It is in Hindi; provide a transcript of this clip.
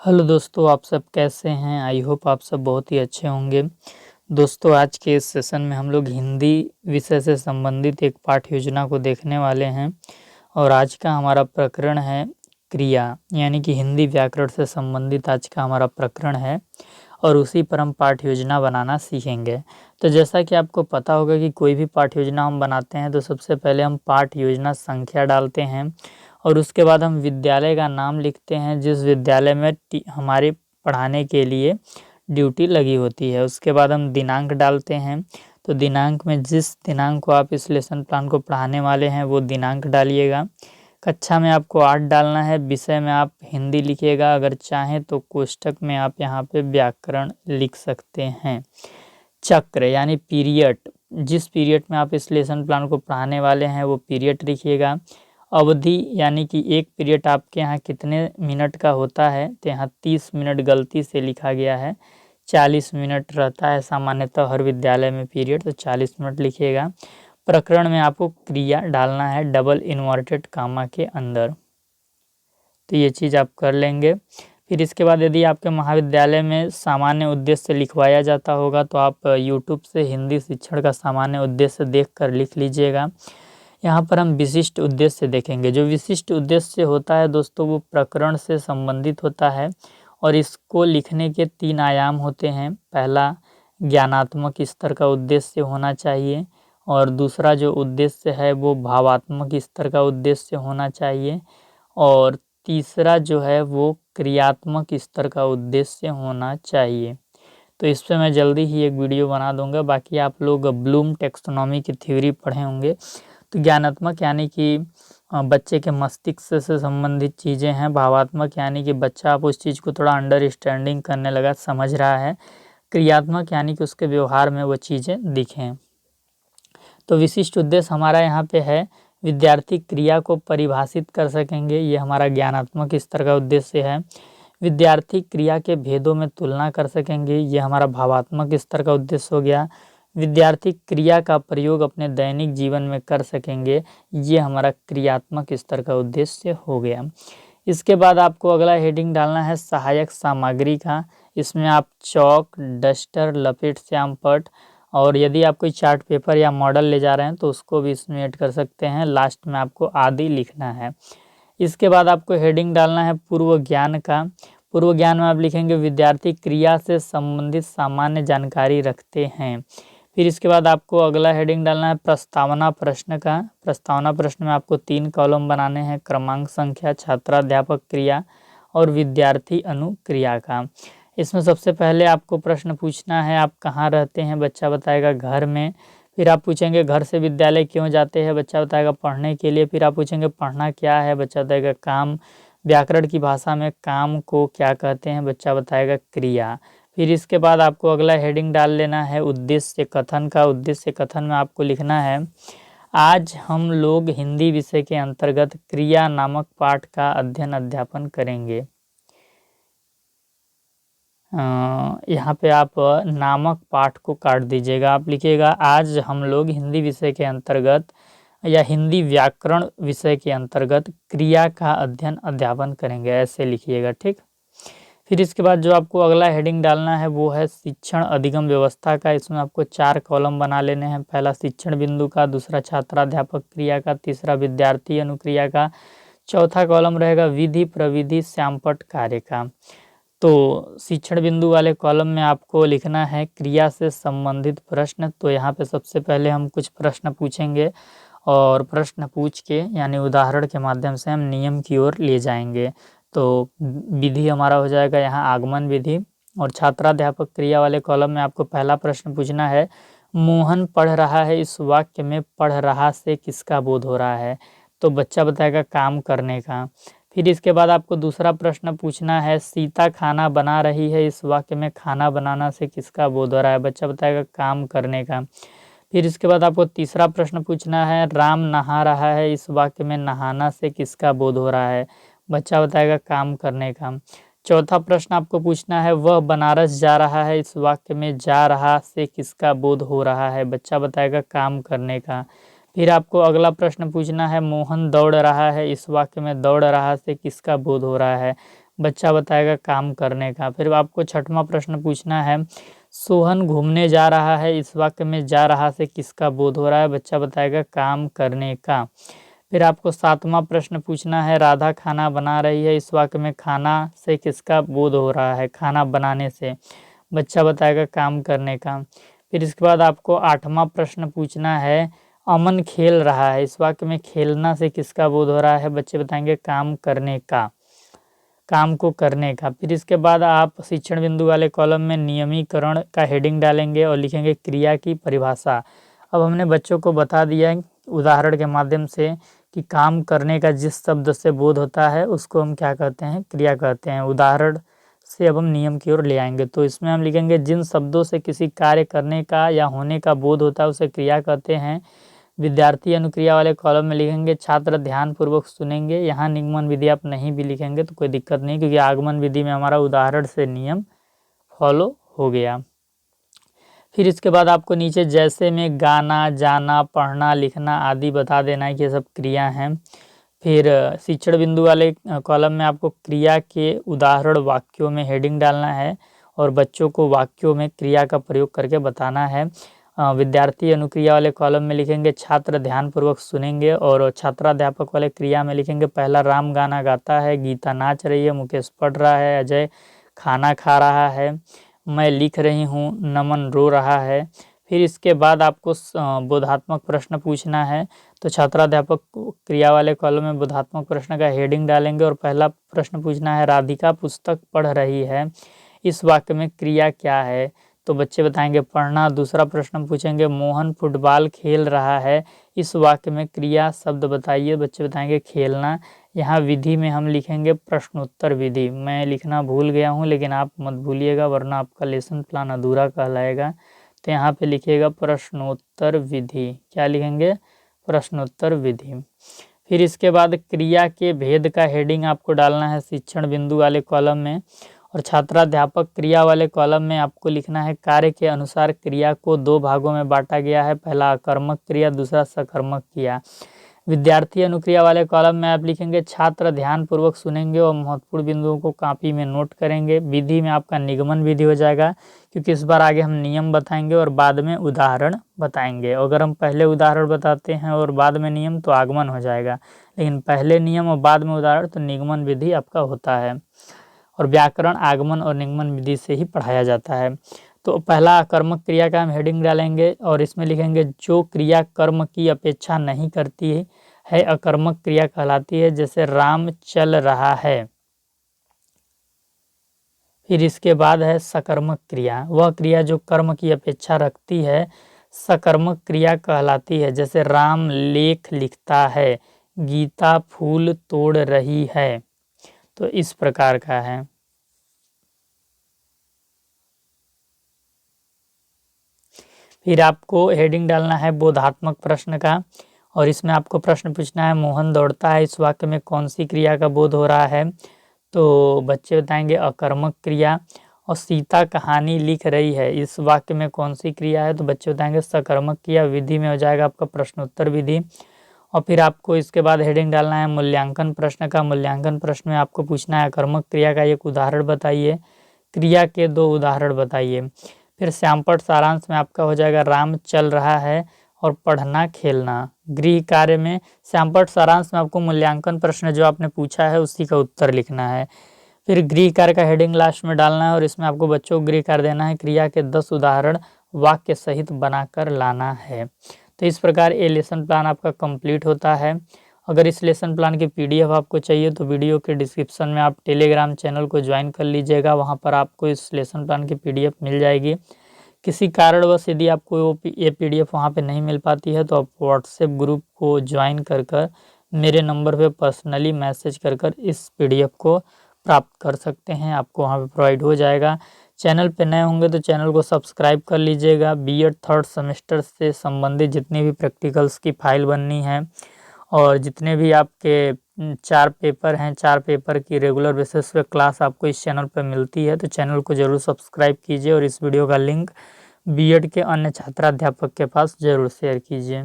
हेलो दोस्तों, आप सब कैसे हैं? आई होप आप सब बहुत ही अच्छे होंगे। दोस्तों, आज के इस सेशन में हम लोग हिंदी विषय से संबंधित एक पाठ योजना को देखने वाले हैं और आज का हमारा प्रकरण है क्रिया, यानी कि हिंदी व्याकरण से संबंधित आज का हमारा प्रकरण है और उसी पर हम पाठ योजना बनाना सीखेंगे। तो जैसा कि आपको पता होगा कि कोई भी पाठ योजना हम बनाते हैं तो सबसे पहले हम पाठ योजना संख्या डालते हैं और उसके बाद हम विद्यालय का नाम लिखते हैं जिस विद्यालय में हमारे पढ़ाने के लिए ड्यूटी लगी होती है। उसके बाद हम दिनांक डालते हैं, तो दिनांक में जिस दिनांक को आप इस लेसन प्लान को पढ़ाने वाले हैं वो दिनांक डालिएगा। कक्षा में आपको 8 डालना है, विषय में आप हिंदी लिखिएगा, अगर चाहें तो कोष्ठक में आप यहाँ पे व्याकरण लिख सकते हैं। चक्र यानी पीरियड, जिस पीरियड में आप इस लेसन प्लान को पढ़ाने वाले हैं वो पीरियड लिखिएगा। अवधि यानी कि एक पीरियड आपके यहाँ कितने मिनट का होता है, तो यहाँ 30 मिनट गलती से लिखा गया है। 40 मिनट रहता है सामान्यतः हर विद्यालय में पीरियड, तो 40 मिनट लिखिएगा। प्रकरण में आपको क्रिया डालना है डबल इन्वर्टेड कामा के अंदर, तो ये चीज़ आप कर लेंगे। फिर इसके बाद यदि आपके महाविद्यालय में सामान्य उद्देश्य से लिखवाया जाता होगा तो आप यूट्यूब से हिंदी शिक्षण का सामान्य उद्देश्य देखकर लिख लीजिएगा। यहाँ पर हम विशिष्ट उद्देश्य देखेंगे। जो विशिष्ट उद्देश्य होता है दोस्तों वो प्रकरण से संबंधित होता है और इसको लिखने के 3 आयाम होते हैं। पहला ज्ञानात्मक स्तर का उद्देश्य होना चाहिए और दूसरा जो उद्देश्य है वो भावात्मक स्तर का उद्देश्य होना चाहिए और तीसरा जो है वो क्रियात्मक स्तर का उद्देश्य होना चाहिए। तो इस पे मैं जल्दी ही एक वीडियो बना दूंगा। बाकी आप लोग ब्लूम टेक्सोनॉमी की थ्योरी पढ़े होंगे। तो ज्ञानात्मक यानी कि बच्चे के मस्तिष्क से संबंधित चीज़ें हैं। भावात्मक यानी कि बच्चा आप उस चीज़ को थोड़ा अंडरस्टैंडिंग करने लगा, समझ रहा है। क्रियात्मक यानी कि उसके व्यवहार में वो चीज़ें दिखें। तो विशिष्ट उद्देश्य हमारा यहाँ पे है विद्यार्थी क्रिया को परिभाषित कर सकेंगे, ये हमारा ज्ञानात्मक स्तर का उद्देश्य है। विद्यार्थी क्रिया के भेदों में तुलना कर सकेंगे, ये हमारा भावात्मक स्तर का उद्देश्य हो गया। विद्यार्थी क्रिया का प्रयोग अपने दैनिक जीवन में कर सकेंगे, ये हमारा क्रियात्मक स्तर का उद्देश्य हो गया। इसके बाद आपको अगला हेडिंग डालना है सहायक सामग्री का। इसमें आप चौक, डस्टर, लपेट श्याम पट और यदि आप कोई चार्ट पेपर या मॉडल ले जा रहे हैं तो उसको भी इसमें ऐड कर सकते हैं। लास्ट में आपको आदि लिखना है। इसके बाद आपको हेडिंग डालना है पूर्व ज्ञान का। पूर्व ज्ञान में आप लिखेंगे विद्यार्थी क्रिया से संबंधित सामान्य जानकारी रखते हैं। फिर इसके बाद आपको अगला हेडिंग डालना है प्रस्तावना प्रश्न का। प्रस्तावना प्रश्न में आपको 3 कॉलम बनाने हैं, क्रमांक, संख्या, छात्राध्यापक क्रिया और विद्यार्थी अनुक्रिया का। इसमें सबसे पहले आपको प्रश्न पूछना है आप कहाँ रहते हैं, बच्चा बताएगा घर में। फिर आप पूछेंगे घर से विद्यालय क्यों जाते हैं, बच्चा बताएगा पढ़ने के लिए। फिर आप पूछेंगे पढ़ना क्या है, बच्चा बताएगा काम। व्याकरण की भाषा में काम को क्या कहते हैं, बच्चा बताएगा क्रिया। फिर इसके बाद आपको अगला हेडिंग डाल लेना है उद्देश्य कथन का। उद्देश्य कथन में आपको लिखना है आज हम लोग हिंदी विषय के अंतर्गत क्रिया नामक पाठ का अध्ययन अध्यापन करेंगे। यहाँ पे आप नामक पाठ को काट दीजिएगा, आप लिखिएगा आज हम लोग हिंदी विषय के अंतर्गत या हिंदी व्याकरण विषय के अंतर्गत क्रिया का अध्ययन अध्यापन करेंगे, ऐसे लिखिएगा, ठीक। फिर इसके बाद जो आपको अगला हेडिंग डालना है वो है शिक्षण अधिगम व्यवस्था का। इसमें आपको 4 कॉलम बना लेने हैं। पहला शिक्षण बिंदु का, दूसरा छात्राध्यापक क्रिया का, तीसरा विद्यार्थी अनुक्रिया का, चौथा कॉलम रहेगा विधि प्रविधि श्यामपट कार्य का। तो शिक्षण बिंदु वाले कॉलम में आपको लिखना है क्रिया से संबंधित प्रश्न। तो यहाँ पे सबसे पहले हम कुछ प्रश्न पूछेंगे और प्रश्न पूछ के यानी उदाहरण के माध्यम से हम नियम की ओर ले जाएंगे। तो विधि हमारा हो जाएगा यहाँ आगमन विधि। और छात्राध्यापक क्रिया वाले कॉलम में आपको पहला प्रश्न पूछना है मोहन पढ़ रहा है, इस वाक्य में पढ़ रहा से किसका बोध हो रहा है, तो बच्चा बताएगा काम करने का। फिर इसके बाद आपको दूसरा प्रश्न पूछना है सीता खाना बना रही है, इस वाक्य में खाना बनाना से किसका बोध हो रहा है, बच्चा बताएगा काम करने का। फिर इसके बाद आपको तीसरा प्रश्न पूछना है राम नहा रहा है, इस वाक्य में नहाना से किसका बोध हो रहा है, बच्चा बताएगा काम करने का। चौथा प्रश्न आपको पूछना है वह बनारस जा रहा है, इस वाक्य में जा रहा से किसका बोध हो रहा है, बच्चा बताएगा काम करने का। फिर आपको अगला प्रश्न पूछना है मोहन दौड़ रहा है, इस वाक्य में दौड़ रहा से किसका बोध हो रहा है, बच्चा बताएगा काम करने का। फिर आपको छठवां प्रश्न पूछना है, सोहन घूमने जा रहा है, इस वाक्य में जा रहा से किसका बोध हो रहा है? बच्चा बताएगा काम करने का। फिर आपको सातवां प्रश्न पूछना है, राधा खाना बना रही है, इस वाक्य में खाना से किसका बोध हो रहा है? खाना बनाने से। बच्चा बताएगा काम करने का। फिर इसके बाद आपको आठवां प्रश्न पूछना है, अमन खेल रहा है, इस वाक्य में खेलना से किसका बोध हो रहा है? बच्चे बताएंगे काम करने का, काम को करने का। फिर इसके बाद आप शिक्षण बिंदु वाले कॉलम में नियमीकरण का हेडिंग डालेंगे और लिखेंगे क्रिया की परिभाषा। अब हमने बच्चों को बता दिया है उदाहरण के माध्यम से कि काम करने का जिस शब्द से बोध होता है उसको हम क्या कहते हैं? क्रिया कहते हैं। उदाहरण से अब हम नियम की ओर ले आएंगे, तो इसमें हम लिखेंगे जिन शब्दों से किसी कार्य करने का या होने का बोध होता है उसे क्रिया कहते हैं। विद्यार्थी अनुक्रिया वाले कॉलम में लिखेंगे छात्र ध्यानपूर्वक सुनेंगे। यहाँ निगमन विधि आप नहीं भी लिखेंगे तो कोई दिक्कत नहीं, क्योंकि आगमन विधि में हमारा उदाहरण से नियम फॉलो हो गया। फिर इसके बाद आपको नीचे जैसे में गाना, जाना, पढ़ना, लिखना आदि बता देना है कि ये सब क्रिया हैं। फिर शिक्षण बिंदु वाले कॉलम में आपको क्रिया के उदाहरण वाक्यों में हेडिंग डालना है और बच्चों को वाक्यों में क्रिया का प्रयोग करके बताना है। विद्यार्थी अनुक्रिया वाले कॉलम में लिखेंगे छात्र ध्यानपूर्वक सुनेंगे, और छात्राध्यापक वाले क्रिया में लिखेंगे पहला राम गाना गाता है, गीता नाच रही है, मुकेश पढ़ रहा है, अजय खाना खा रहा है, मैं लिख रही हूँ, नमन रो रहा है। फिर इसके बाद आपको बोधात्मक प्रश्न पूछना है, तो छात्राध्यापक क्रिया वाले कॉलम में बोधात्मक प्रश्न का हेडिंग डालेंगे और पहला प्रश्न पूछना है राधिका पुस्तक पढ़ रही है, इस वाक्य में क्रिया क्या है? तो बच्चे बताएंगे पढ़ना। दूसरा प्रश्न पूछेंगे मोहन फुटबॉल खेल रहा है, इस वाक्य में क्रिया शब्द बताइए। बच्चे बताएंगे खेलना। यहाँ विधि में हम लिखेंगे प्रश्नोत्तर विधि। मैं लिखना भूल गया हूँ, लेकिन आप मत भूलिएगा वरना आपका लेसन प्लान अधूरा कहलाएगा। तो यहाँ पे लिखिएगा प्रश्नोत्तर विधि। क्या लिखेंगे? प्रश्नोत्तर विधि। फिर इसके बाद क्रिया के भेद का हेडिंग आपको डालना है शिक्षण बिंदु वाले कॉलम में, और छात्राध्यापक क्रिया वाले कॉलम में आपको लिखना है कार्य के अनुसार क्रिया को दो भागों में बांटा गया है, पहला अकर्मक क्रिया, दूसरा सकर्मक क्रिया। विद्यार्थी अनुक्रिया वाले कॉलम में आप लिखेंगे छात्र ध्यानपूर्वक सुनेंगे और महत्वपूर्ण बिंदुओं को कॉपी में नोट करेंगे। विधि में आपका निगमन विधि हो जाएगा, क्योंकि इस बार आगे हम नियम बताएंगे और बाद में उदाहरण बताएंगे। अगर हम पहले उदाहरण बताते हैं और बाद में नियम तो आगमन हो जाएगा, लेकिन पहले नियम और बाद में उदाहरण तो निगमन विधि आपका होता है। और व्याकरण आगमन और निगमन विधि से ही पढ़ाया जाता है। तो पहला कर्मक क्रिया का हम हेडिंग डालेंगे और इसमें लिखेंगे जो क्रिया कर्म की अपेक्षा नहीं करती है अकर्मक क्रिया कहलाती है, जैसे राम चल रहा है। फिर इसके बाद है सकर्मक क्रिया, वह क्रिया जो कर्म की अपेक्षा रखती है सकर्मक क्रिया कहलाती है, जैसे राम लेख लिखता है, गीता फूल तोड़ रही है। तो इस प्रकार का है। फिर आपको हेडिंग डालना है बोधात्मक प्रश्न का, और इसमें आपको प्रश्न पूछना है मोहन दौड़ता है, इस वाक्य में कौन सी क्रिया का बोध हो रहा है? तो बच्चे बताएंगे अकर्मक क्रिया। और सीता कहानी लिख रही है, इस वाक्य में कौन सी क्रिया है? तो बच्चे बताएंगे सकर्मक क्रिया। विधि में हो जाएगा आपका प्रश्नोत्तर विधि। और फिर आपको इसके बाद हेडिंग डालना है मूल्यांकन प्रश्न का। मूल्यांकन प्रश्न में आपको पूछना है अकर्मक क्रिया का एक उदाहरण बताइए, क्रिया के दो उदाहरण बताइए। फिर श्यामपट सारांश में आपका हो जाएगा राम चल रहा है और पढ़ना खेलना। गृह कार्य में श्यामपट सारांश में आपको मूल्यांकन प्रश्न जो आपने पूछा है उसी का उत्तर लिखना है। फिर गृह कार्य का हेडिंग लास्ट में डालना है और इसमें आपको बच्चों को गृह कार्य देना है, क्रिया के 10 उदाहरण वाक्य सहित बनाकर लाना है। तो इस प्रकार ये लेसन प्लान आपका कंप्लीट होता है। अगर इस लेसन प्लान की पीडीएफ आपको चाहिए तो वीडियो के डिस्क्रिप्शन में आप टेलीग्राम चैनल को ज्वाइन कर लीजिएगा, वहां पर आपको इस लेसन प्लान की पीडीएफ मिल जाएगी। किसी कारणवश यदि आपको ये पीडीएफ वहां पे नहीं मिल पाती है तो आप व्हाट्सएप ग्रुप को ज्वाइन कर मेरे नंबर पे पर्सनली मैसेज कर इस पीडीएफ को प्राप्त कर सकते हैं, आपको वहाँ पे प्रोवाइड हो जाएगा। चैनल पे नए होंगे तो चैनल को सब्सक्राइब कर लीजिएगा। बीएड थर्ड सेमेस्टर से संबंधित जितनी भी प्रैक्टिकल्स की फाइल बननी है और जितने भी आपके 4 पेपर हैं, 4 पेपर की रेगुलर बेसिस पे क्लास आपको इस चैनल पर मिलती है, तो चैनल को जरूर सब्सक्राइब कीजिए और इस वीडियो का लिंक बीएड के अन्य छात्राध्यापक के पास जरूर शेयर कीजिए।